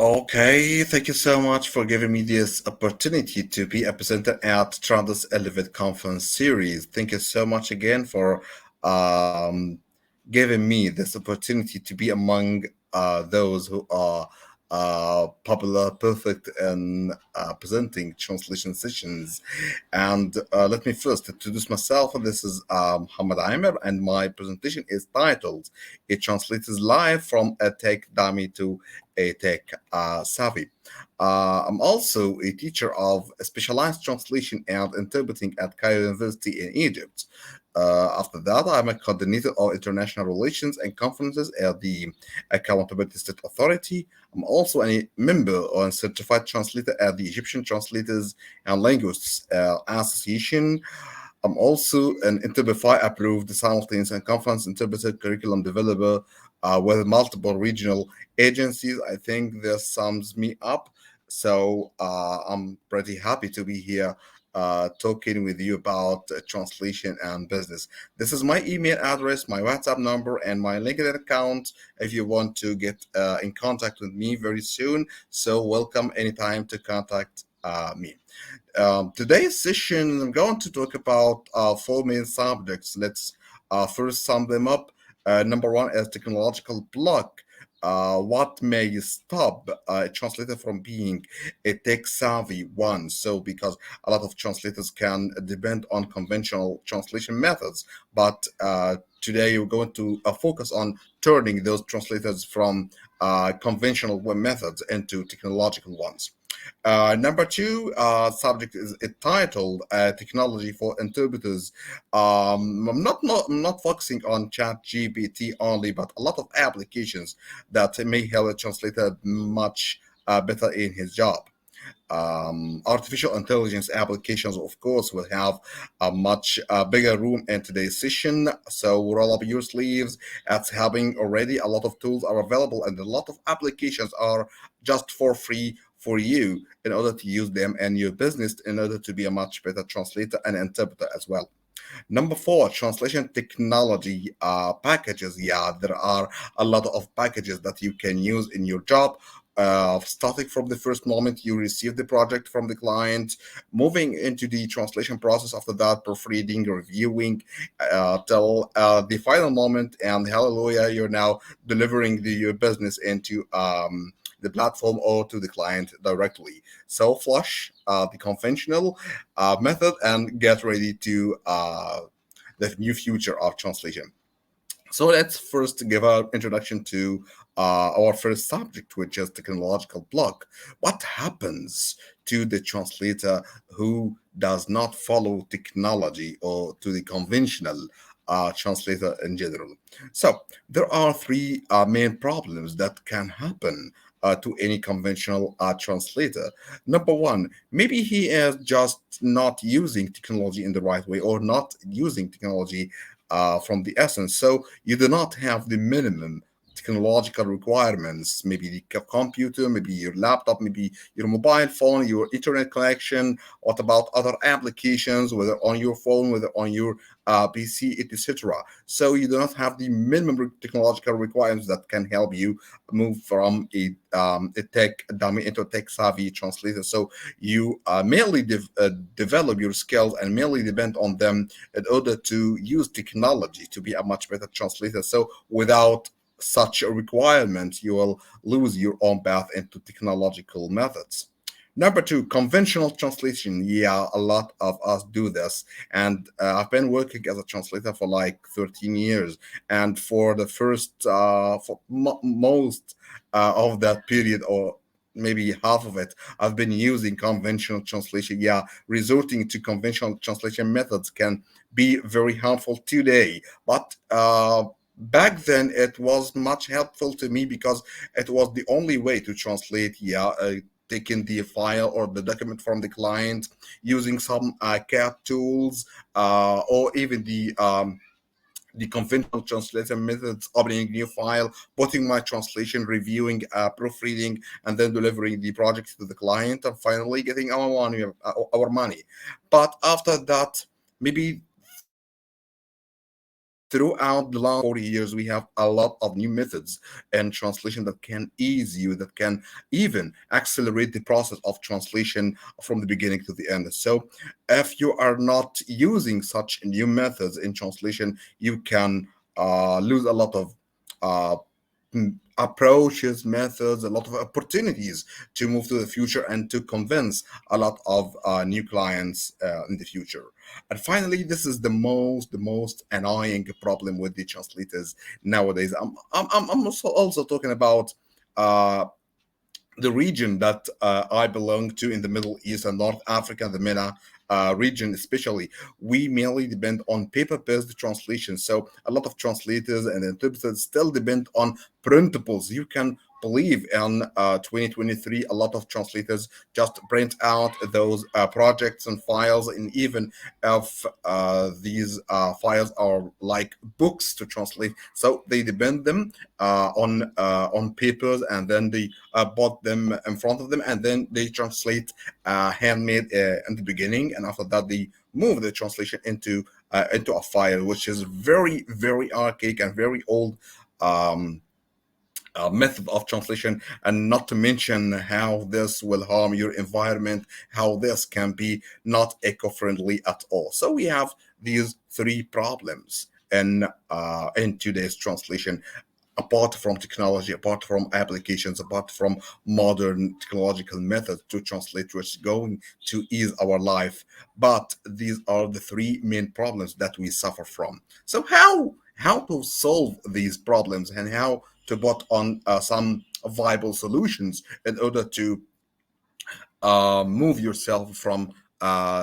Okay, thank you so much for giving me this opportunity to be a presenter at Trados Elevate Conference Series. Thank you so much again for um, giving me this opportunity to be among those who are popular, perfect in presenting translation sessions. And let me first introduce myself. This is Muhammad Aimer, and my presentation is titled "It Translates Live from a Tech Dummy to a Tech Savvy." I'm also a teacher of specialized translation and interpreting at Cairo University in Egypt. After that, I'm a coordinator of international relations and conferences at the Accountability State Authority. I'm also a member and certified translator at the Egyptian Translators and Linguists Association. I'm also an Interprefy approved simultaneous and conference interpreter curriculum developer with multiple regional agencies. I think this sums me up. So I'm pretty happy to be here talking with you about translation and business. This is my email address, my WhatsApp number, and my LinkedIn account if you want to get in contact with me very soon. So, welcome anytime to contact me. Today's session, I'm going to talk about four main subjects. Let's first sum them up. Number one is technological block. What may stop a translator from being a tech savvy one? So, because a lot of translators can depend on conventional translation methods, but today we're going to focus on turning those translators from conventional methods into technological ones. Number two subject is titled "Technology for Interpreters." I'm not focusing on Chat GPT only, but a lot of applications that may help a translator much better in his job. Artificial intelligence applications, of course, will have a much bigger room in today's session. So roll up your sleeves. It's having already a lot of tools are available, and a lot of applications are just for free for you in order to use them in your business in order to be a much better translator and interpreter as well. Number four, translation technology packages. Yeah, there are a lot of packages that you can use in your job. Starting from the first moment you receive the project from the client, moving into the translation process after that, proofreading, reviewing, till the final moment, and hallelujah, you're now delivering your business into the platform or to the client directly. So flush the conventional method and get ready to the new future of translation. So let's first give our introduction to our first subject, which is technological block. What happens to the translator who does not follow technology or to the conventional translator in general? So there are three main problems that can happen to any conventional translator. Number one, maybe he is just not using technology in the right way or not using technology from the essence. So you do not have the minimum technological requirements, maybe the computer, maybe your laptop, maybe your mobile phone, your internet connection. What about other applications, whether on your phone, whether on your PC, etc. So you do not have the minimum technological requirements that can help you move from a tech dummy into a tech savvy translator. So you mainly develop your skills and mainly depend on them in order to use technology to be a much better translator. So without such a requirement, you will lose your own path into technological methods. Number two, conventional translation. Yeah, a lot of us do this. And I've been working as a translator for like 13 years. And for the first, for most of that period, or maybe half of it, I've been using conventional translation. Yeah, resorting to conventional translation methods can be very harmful today. But back then, it was much helpful to me because it was the only way to translate, yeah, taking the file or the document from the client using some CAT tools or even the conventional translation methods, opening a new file, putting my translation, reviewing, proofreading, and then delivering the project to the client, and finally getting our money. Our money. But after that, maybe throughout the last 40 years, we have a lot of new methods and translation that can ease you, that can even accelerate the process of translation from the beginning to the end. So, if you are not using such new methods in translation, you can lose a lot of uh, approaches, methods, a lot of opportunities to move to the future and to convince a lot of new clients in the future. And finally, this is the most annoying problem with the translators nowadays. I'm also talking about uh, the region that I belong to in the Middle East and North Africa, the MENA region especially. We mainly depend on paper-based translation. So a lot of translators and interpreters still depend on printables. You can believe in 2023, a lot of translators just print out those projects and files, and even if these files are like books to translate, so they depend them on papers, and then they bought them in front of them, and then they translate handmade in the beginning, and after that they move the translation into a file, which is very very archaic and very old um, method of translation, and not to mention how this will harm your environment, how this can be not eco-friendly at all. So we have these three problems in today's translation, apart from technology, apart from applications, apart from modern technological methods to translate, which is going to ease our life. But these are the three main problems that we suffer from. So how to solve these problems, and how to put on some viable solutions in order to move yourself from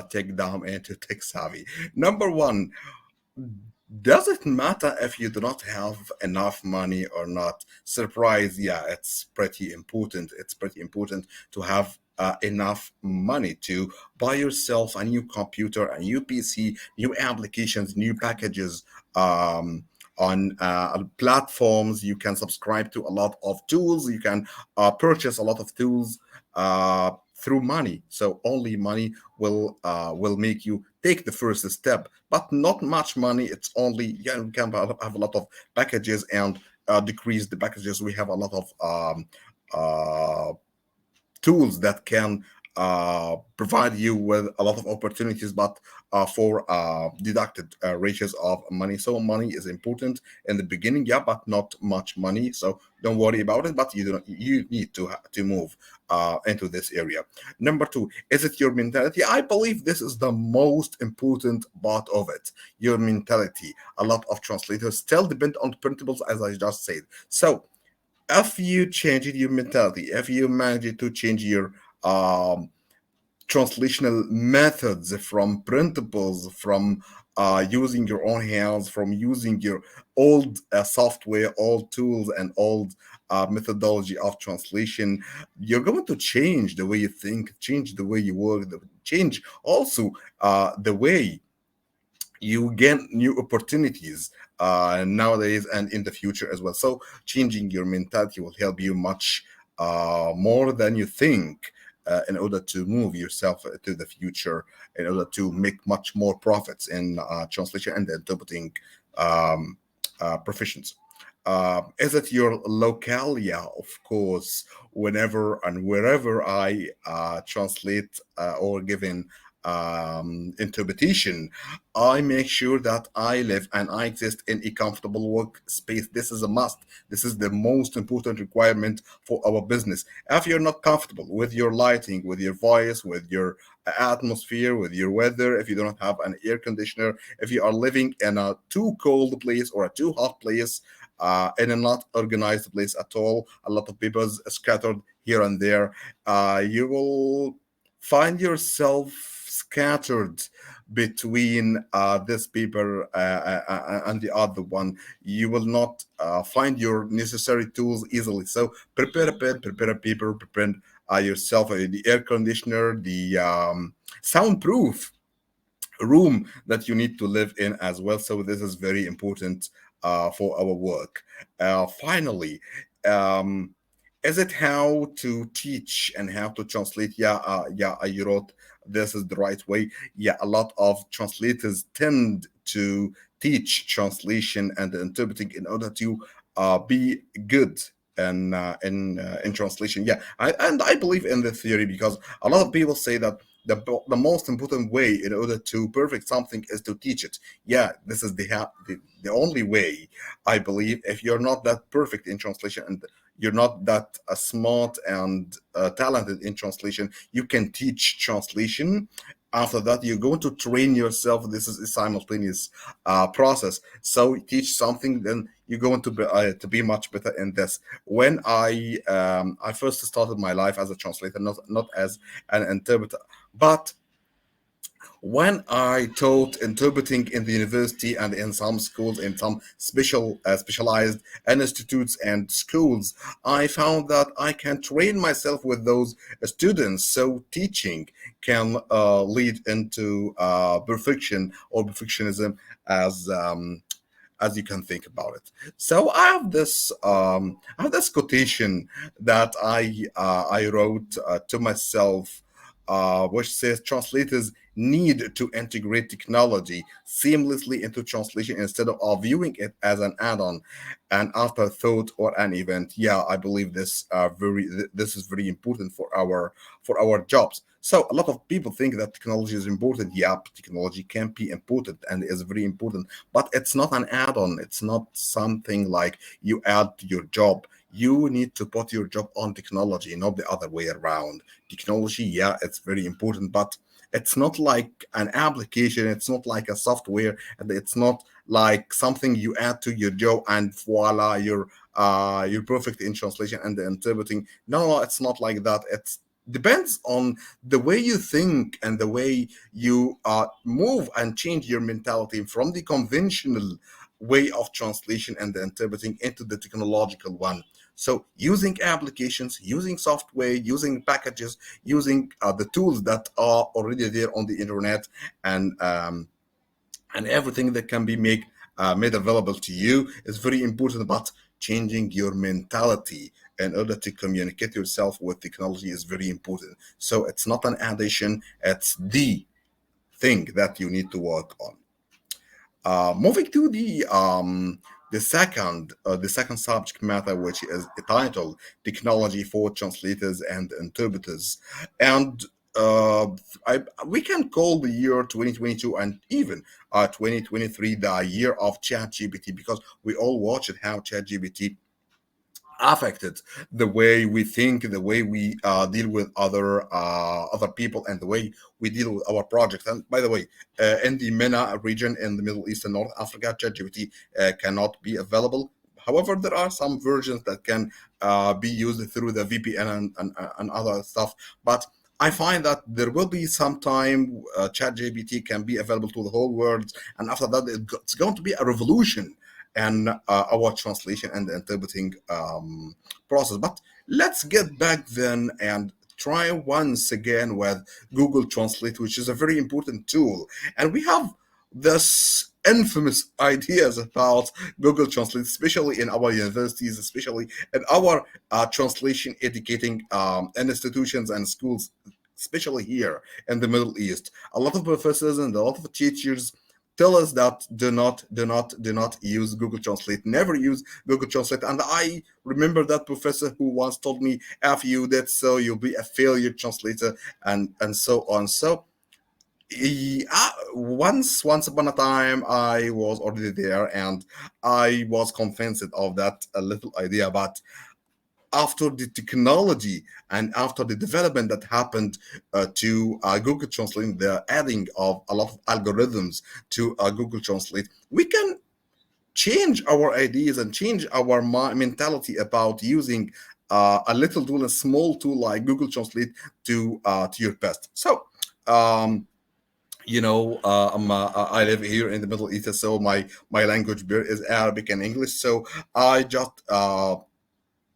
tech dumb into tech savvy. Number one, does it matter if you do not have enough money or not? Surprise, yeah, it's pretty important. It's pretty important to have enough money to buy yourself a new computer, a new PC, new applications, new packages. On platforms, you can subscribe to a lot of tools. You can purchase a lot of tools through money. So only money will make you take the first step, but not much money. It's only, yeah, we can have a lot of packages and decrease the packages. We have a lot of uh, tools that can provide you with a lot of opportunities, but for deducted ratios of money. So money is important in the beginning, yeah, but not much money. So don't worry about it. But you need to move into this area. Number two, is it your mentality? I believe this is the most important part of it. Your mentality. A lot of translators still depend on principles, as I just said. So if you change your mentality, if you manage to change your um, translational methods from printables, from using your own hands, from using your old software, old tools, and old methodology of translation, you're going to change the way you think, change the way you work, change also the way you get new opportunities nowadays and in the future as well. So changing your mentality will help you much more than you think in order to move yourself to the future, in order to make much more profits in translation and interpreting um, professions. Is it your locale? Yeah, of course. Whenever and wherever I translate or given interpretation, I make sure that I live and I exist in a comfortable workspace. This is a must. This is the most important requirement for our business. If you're not comfortable with your lighting, with your voice, with your atmosphere, with your weather, if you don't have an air conditioner, if you are living in a too cold place or a too hot place, in a not organized place at all, a lot of people scattered here and there, you will find yourself scattered between this paper and the other one. You will not find your necessary tools easily. So prepare a pen, prepare a paper, prepare yourself the air conditioner, the soundproof room that you need to live in as well. So this is very important for our work. Finally, um, is it how to teach and how to translate? Yeah, yeah. I wrote this is the right way. Yeah, a lot of translators tend to teach translation and interpreting in order to be good in translation. Yeah, I believe in the theory because a lot of people say that the most important way in order to perfect something is to teach it. Yeah, this is the only way. I believe if you're not that perfect in translation and you're not that smart and talented in translation, you can teach translation. After that, you're going to train yourself. This is a simultaneous process. So teach something, then you're going to be much better in this. When I first started my life as a translator, not as an interpreter, but when I taught interpreting in the university and in some schools, in some specialized institutes and schools, I found that I can train myself with those students. So teaching can lead into perfection or perfectionism, as as you can think about it. So I have this quotation that I wrote to myself, which says translators need to integrate technology seamlessly into translation instead of viewing it as an add-on, an afterthought, or an event. Yeah, I believe this is very important for our jobs. So a lot of people think that technology is important. Yep, technology can be important and is very important, but it's not an add-on. It's not something like you add to your job. You need to put your job on technology, not the other way around. Technology, yeah, it's very important, but it's not like an application. It's not like a software, and it's not like something you add to your job and voila, you're perfect in translation and interpreting. No, it's not like that. It's depends on the way you think and the way you move and change your mentality from the conventional way of translation and the interpreting into the technological one. So using applications, using software, using packages, using the tools that are already there on the internet, and everything that can be made available to you is very important. But changing your mentality in order to communicate yourself with technology is very important. So it's not an addition; it's the thing that you need to work on. Moving to the second subject matter, which is titled "Technology for Translators and Interpreters," and we can call the year 2022 and even 2023 the year of ChatGPT, because we all watched how ChatGPT affected the way we think, the way we deal with other people, and the way we deal with our projects. And by the way, in the MENA region in the Middle East and North Africa, ChatGPT cannot be available. However, there are some versions that can be used through the VPN and other stuff. But I find that there will be some time ChatGPT can be available to the whole world, and after that, it's going to be a revolution and our translation and interpreting process. But let's get back then and try once again with Google Translate, which is a very important tool. And we have this infamous ideas about Google Translate, especially in our universities, especially in our translation educating institutions and schools, especially here in the Middle East. A lot of professors and a lot of teachers tell us that do not use Google Translate, never use Google Translate. And I remember that professor who once told me, if you did so, you'll be a failure translator, and so on. So once upon a time, I was already there, and I was convinced of that a little idea. But after the technology and after the development that happened to Google Translate, the adding of a lot of algorithms to Google Translate, we can change our ideas and change our mentality about using a little tool, a small tool like Google Translate to your best. So. I live here in the Middle East, so my language is Arabic and English. So I just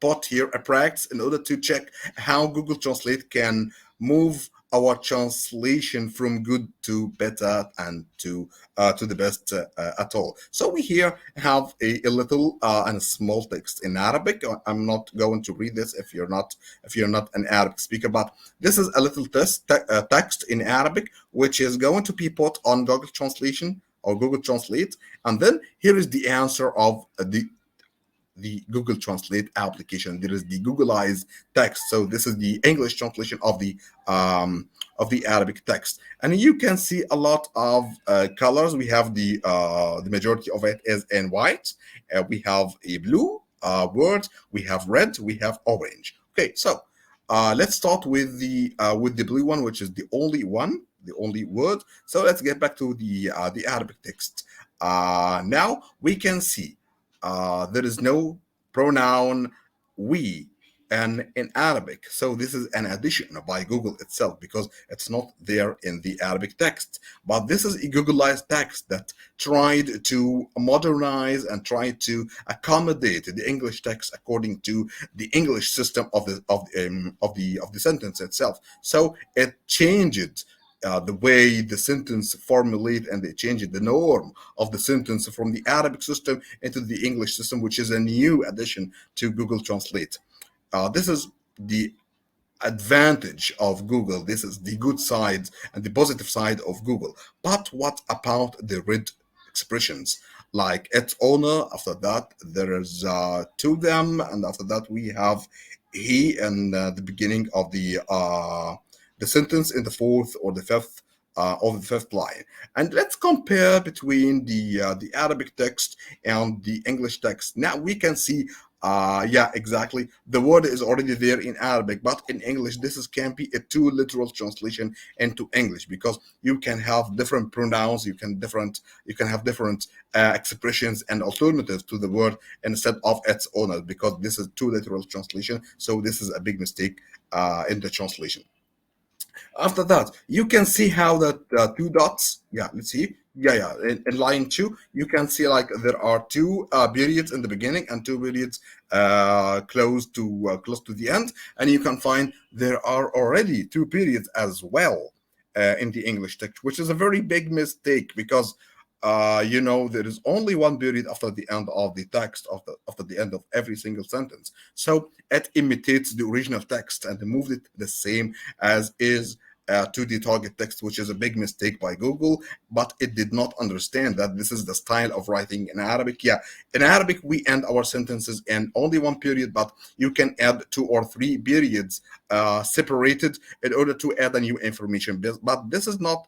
put here a practice in order to check how Google Translate can move our translation from good to better and to the best at all. So we here have a little and a small text in Arabic. I'm not going to read this if you're not an Arabic speaker, but this is a little text in Arabic which is going to be put on Google Translation or Google Translate, and then here is the answer of the Google Translate application. There is the Googleized text. So this is the English translation of the Arabic text, and you can see a lot of colors. We have the majority of it is in white. We have a blue word. We have red. We have orange. Okay, so let's start with the blue one, which is the only one, the only word. So let's get back to the Arabic text. Now we can see there is no pronoun we and in Arabic. So this is an addition by Google itself because it's not there in the Arabic text. But this is a Googleized text that tried to modernize and tried to accommodate the English text according to the English system of the sentence itself. So it changed the way the sentence formulate, and they changed the norm of the sentence from the Arabic system into the English system, which is a new addition to Google Translate. This is the advantage of Google. This is the good side and the positive side of Google. But what about the red expressions? Like its owner, after that, there is to them, and after that, we have he in the beginning of the sentence in the fourth or the fifth line. And let's compare between the Arabic text and the English text. Now we can see yeah, exactly. The word is already there in Arabic, but in English, this is can be a too literal translation into English because you can have different pronouns, you can have different expressions and alternatives to the word instead of its owner because this is too literal translation. So this is a big mistake in the translation. After that, you can see how the two dots. Yeah, let's see. Yeah. In line two, you can see like there are two periods in the beginning and two periods close to the end, and you can find there are already two periods as well in the English text, which is a very big mistake because there is only one period after the end of the text after the end of every single sentence. So it imitates the original text and moved it the same as is to the target text, which is a big mistake by Google, but it did not understand that this is the style of writing in Arabic. Yeah, in Arabic, we end our sentences in only one period, but you can add two or three periods separated in order to add a new information. But this is not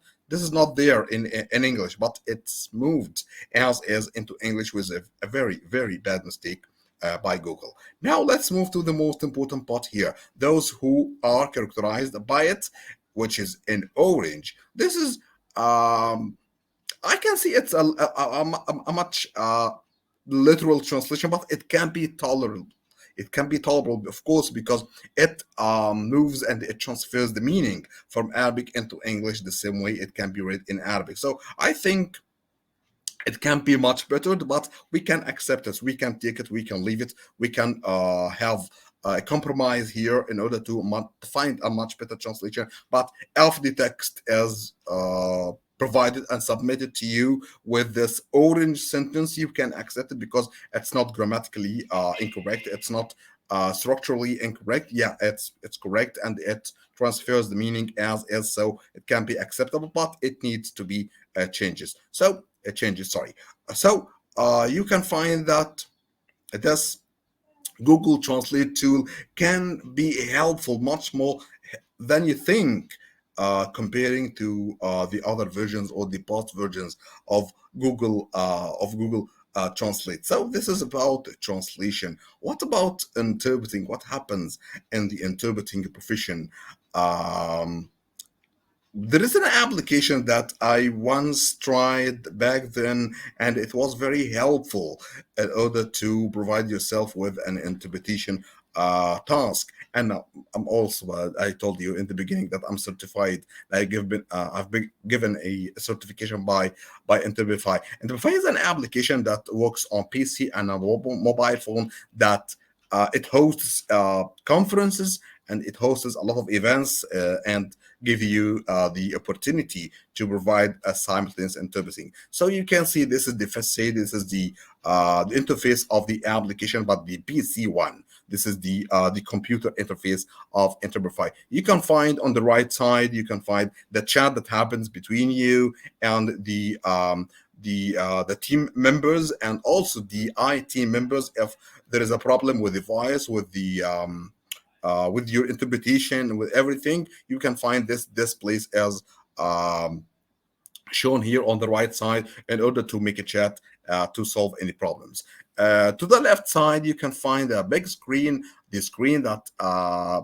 there in English, but it's moved as is into English with a very, very bad mistake by Google. Now let's move to the most important part here. Those who are characterized by it, which is in orange. This is I can see it's a much literal translation, but it can be tolerable. It can be tolerable, of course, because it moves and it transfers the meaning from Arabic into English the same way it can be read in Arabic. So I think it can be much better, but we can accept it. We can take it. We can leave it. We can have a compromise here in order to find a much better translation. But if the text is provided and submitted to you with this orange sentence, you can accept it because it's not grammatically incorrect. It's not structurally incorrect. Yeah, it's correct and it transfers the meaning as is, so it can be acceptable, but it needs to be changes. So it changes. Sorry. So you can find that this Google Translate tool can be helpful much more than you think, comparing to the other versions or the past versions of Google Translate. So this is about translation. What about interpreting? What happens in the interpreting profession? Um, there is an application that I once tried back then, and it was very helpful in order to provide yourself with an interpretation task. And now I'm also, I told you in the beginning that I'm certified. I've been given a certification by Interpretify. Interpretify is an application that works on PC and a mobile phone that it hosts conferences and it hosts a lot of events and give you the opportunity to provide a simultaneous interpreting. So you can see this is the facade, this is the interface of the application, but the PC one. This is the computer interface of Interprefy. You can find on the right side, you can find the chat that happens between you and the team members, and also the IT members. If there is a problem with the voice, with your interpretation, with everything, you can find this place as um, shown here on the right side in order to make a chat to solve any problems. To the left side, you can find a big screen, the screen that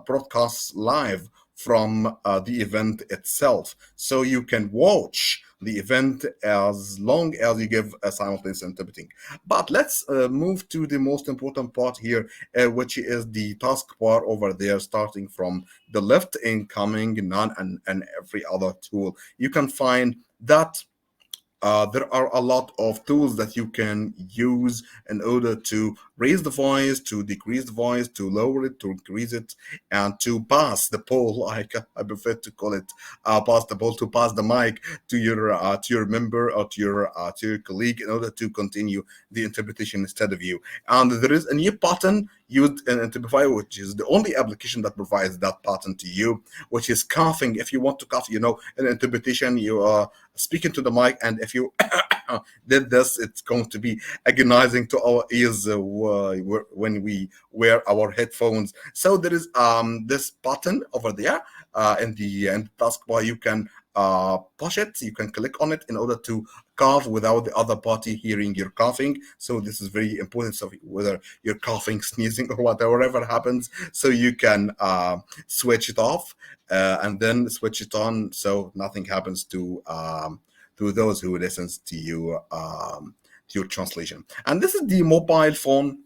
broadcasts live from the event itself. So you can watch the event as long as you give a simultaneous interpreting. But let's move to the most important part here, which is the taskbar over there, starting from the left, incoming, none, and every other tool. You can find that there are a lot of tools that you can use in order to raise the voice, to decrease the voice, to lower it, to increase it, and to pass the ball. I prefer to call it pass the ball, to pass the mic to your member or to your colleague in order to continue the interpretation instead of you. And there is a new button used in Interprefy, which is the only application that provides that button to you, which is coughing. If you want to cough, in interpretation, you are speaking to the mic, and if you did this, it's going to be agonizing to our ears when we wear our headphones. So there is this button over there in the taskbar. You can push it, you can click on it in order to cough without the other party hearing your coughing. So this is very important. So whether you're coughing, sneezing, or whatever happens, so you can switch it off and then switch it on, so nothing happens to those who listens to your translation. And this is the mobile phone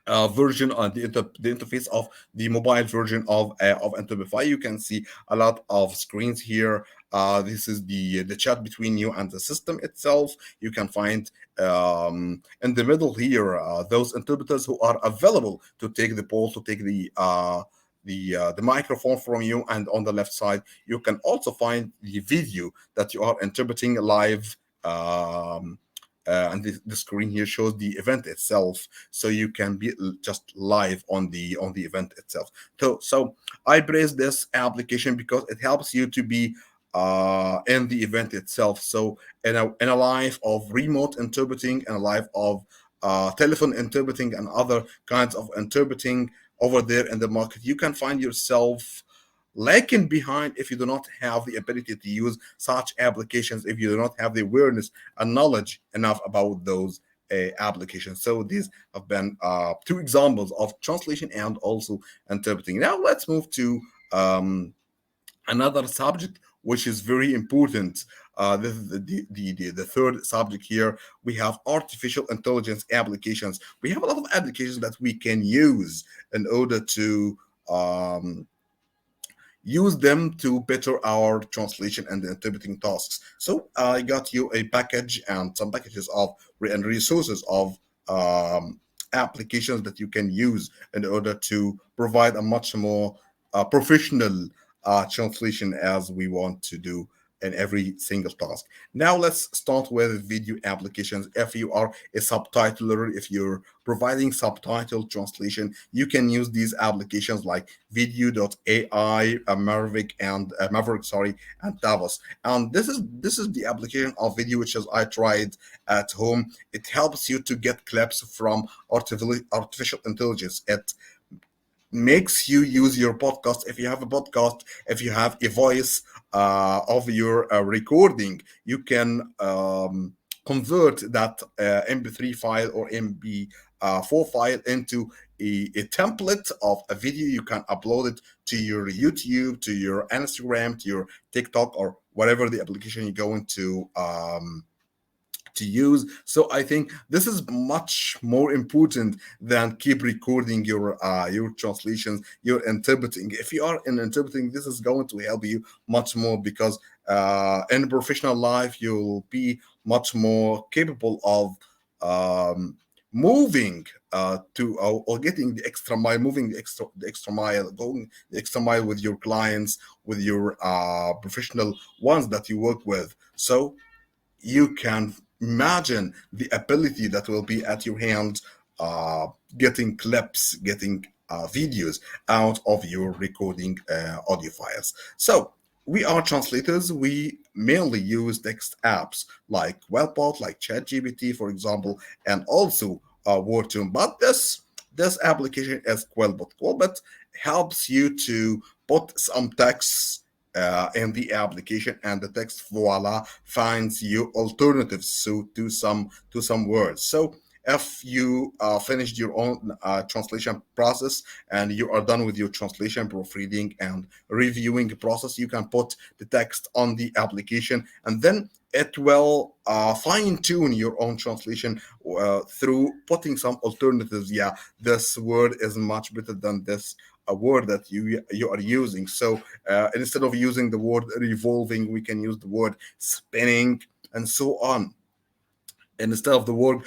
version on the interface of the mobile version of Interprefy. You can see a lot of screens here. This is the chat between you and the system itself. You can find in the middle here those interpreters who are available to take the poll, to take the microphone from you, and on the left side you can also find the video that you are interpreting live. And the screen here shows the event itself, so you can be just live on the event itself. So I praise this application because it helps you to be in the event itself. So in a life of remote interpreting, and a life of telephone interpreting, and other kinds of interpreting over there in the market, you can find yourself lagging behind if you do not have the ability to use such applications, if you do not have the awareness and knowledge enough about those applications. So these have been two examples of translation and also interpreting. Now let's move to another subject which is very important. This is the third subject here. We have artificial intelligence applications. We have a lot of applications that we can use in order to use them to better our translation and interpreting tasks. So I got you a package and some packages of and resources of applications that you can use in order to provide a much more professional translation as we want to do in every single task. Now let's start with video applications. If you are a subtitler, if you're providing subtitle translation, you can use these applications like video.ai, Maverick, sorry, and Davos. And this is the application of video which is I tried at home. It helps you to get clips from artificial intelligence. It makes you use your podcast. If you have a podcast, if you have a voice of your recording, you can convert that mp3 file or mp4 file into a template of a video. You can upload it to your YouTube, to your Instagram, to your TikTok, or whatever the application you're going to use. So I think this is much more important than keep recording your translations, your interpreting. If you are in interpreting, this is going to help you much more, because in professional life you'll be much more capable of moving to or getting the extra mile, moving the extra mile, going the extra mile with your clients, with your professional ones that you work with. So you can imagine the ability that will be at your hand, uh, getting clips, getting videos out of your recording audio files. So we are translators. We mainly use text apps like Wellbot, like ChatGPT, for example, and also WordTune. But this application is Quellbot. Quellbot helps you to put some text in the application, and the text, voila, finds you alternatives to some words. So if you finished your own translation process and you are done with your translation, proofreading, and reviewing process, you can put the text on the application, and then it will fine tune your own translation through putting some alternatives. Yeah, this word is much better than this a word that you are using. So instead of using the word revolving, we can use the word spinning, and so on. And instead of the word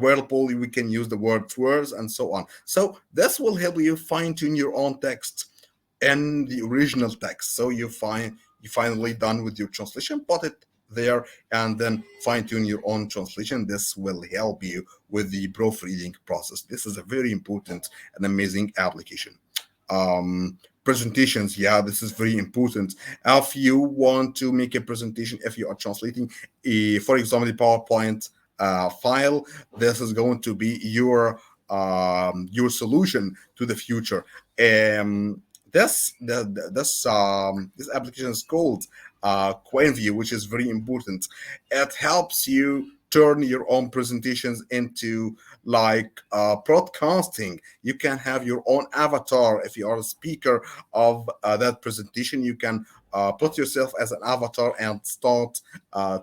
whirlpool, we can use the word twirls, and so on. So this will help you fine tune your own text and the original text. So you finally done with your translation, put it there, and then fine tune your own translation. This will help you with the proofreading process. This is a very important and amazing application. Presentations, yeah, this is very important. If you want to make a presentation, if you are translating for example, the PowerPoint file, this is going to be your solution to the future. um this application is called QuenView, which is very important. It helps you turn your own presentations into like broadcasting. You can have your own avatar. If you are a speaker of that presentation, you can put yourself as an avatar and start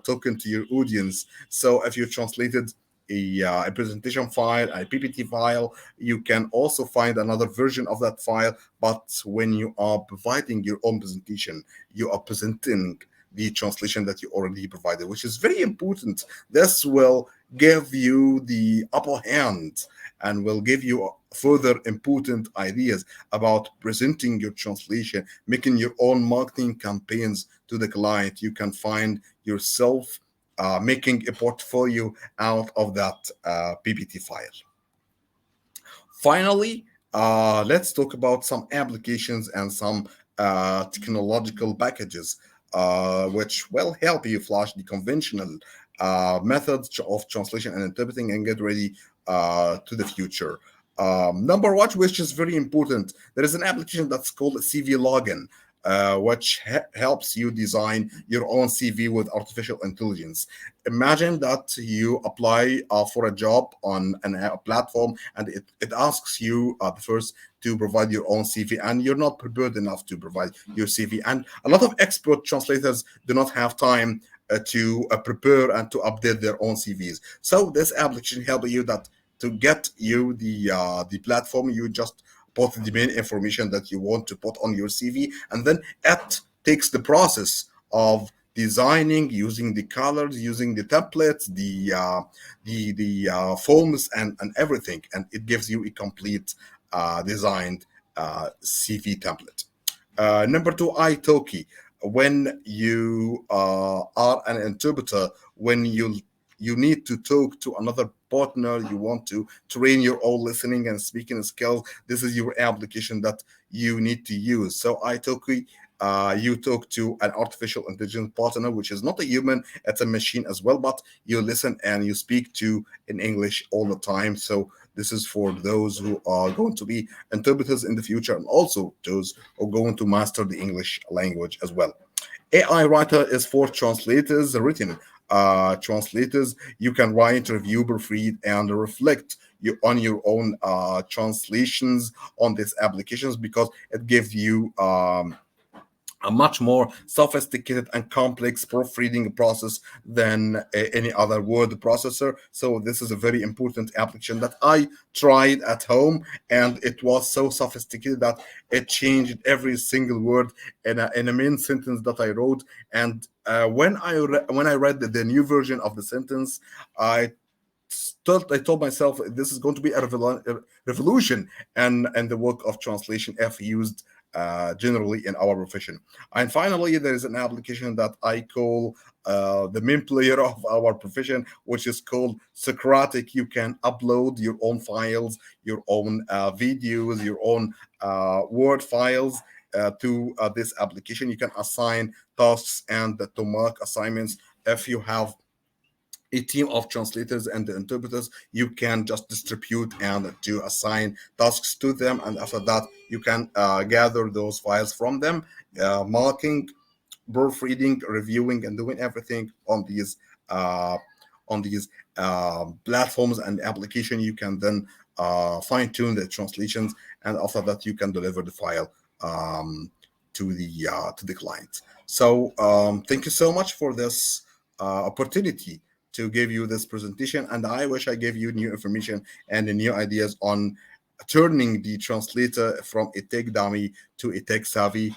talking to your audience. So if you translated a presentation file, a PPT file, you can also find another version of that file. But when you are providing your own presentation, you are presenting the translation that you already provided, which is very important. This will give you the upper hand and will give you further important ideas about presenting your translation, making your own marketing campaigns to the client. You can find yourself making a portfolio out of that PPT file. Finally, let's talk about some applications and some technological packages which will help you flush the conventional methods of translation and interpreting and get ready to the future. Number one, which is very important, there is an application that's called CV Login, which helps you design your own CV with artificial intelligence. Imagine that you apply for a job on a platform, and it asks you first to provide your own CV, and you're not prepared enough to provide your CV. And a lot of expert translators do not have time to prepare and to update their own CVs. So this application helps you that to get you the platform. You just put the main information that you want to put on your CV, and then it takes the process of designing, using the colors, using the templates, the forms, and everything, and it gives you a complete designed CV template. Number two, italki. When you are an interpreter, when you need to talk to another partner, you want to train your own listening and speaking skills, this is your application that you need to use. So italki, you talk to an artificial intelligence partner, which is not a human, it's a machine as well, but you listen and you speak to in English all the time. So this is for those who are going to be interpreters in the future, and also those who are going to master the English language as well. AI writer is for translators, written translators. You can write, review, proofread, and reflect on your own translations on these applications, because it gives you a much more sophisticated and complex proofreading process than any other word processor. So this is a very important application that I tried at home, and it was so sophisticated that it changed every single word in a main sentence that I wrote. And when I read the new version of the sentence, I I told myself this is going to be a revolution and the work of translation if used generally in our profession. And finally, there is an application that I call the main player of our profession, which is called Socratic. You can upload your own files, your own videos, your own Word files to this application. You can assign tasks and to mark assignments. If you have a team of translators and the interpreters, you can just distribute and to assign tasks to them, and after that you can gather those files from them, marking, proofreading, reviewing, and doing everything uh, on these platforms and application. You can then fine tune the translations, and after that you can deliver the file um, to the client. So thank you so much for this opportunity to give you this presentation, and I wish I gave you new information and new ideas on turning the translator from a tech dummy to a tech savvy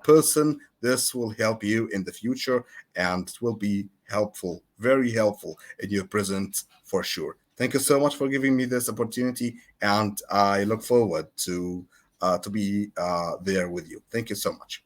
person. This will help you in the future and it will be helpful, very helpful in your present for sure. Thank you so much for giving me this opportunity, and I look forward to be there with you. Thank you so much.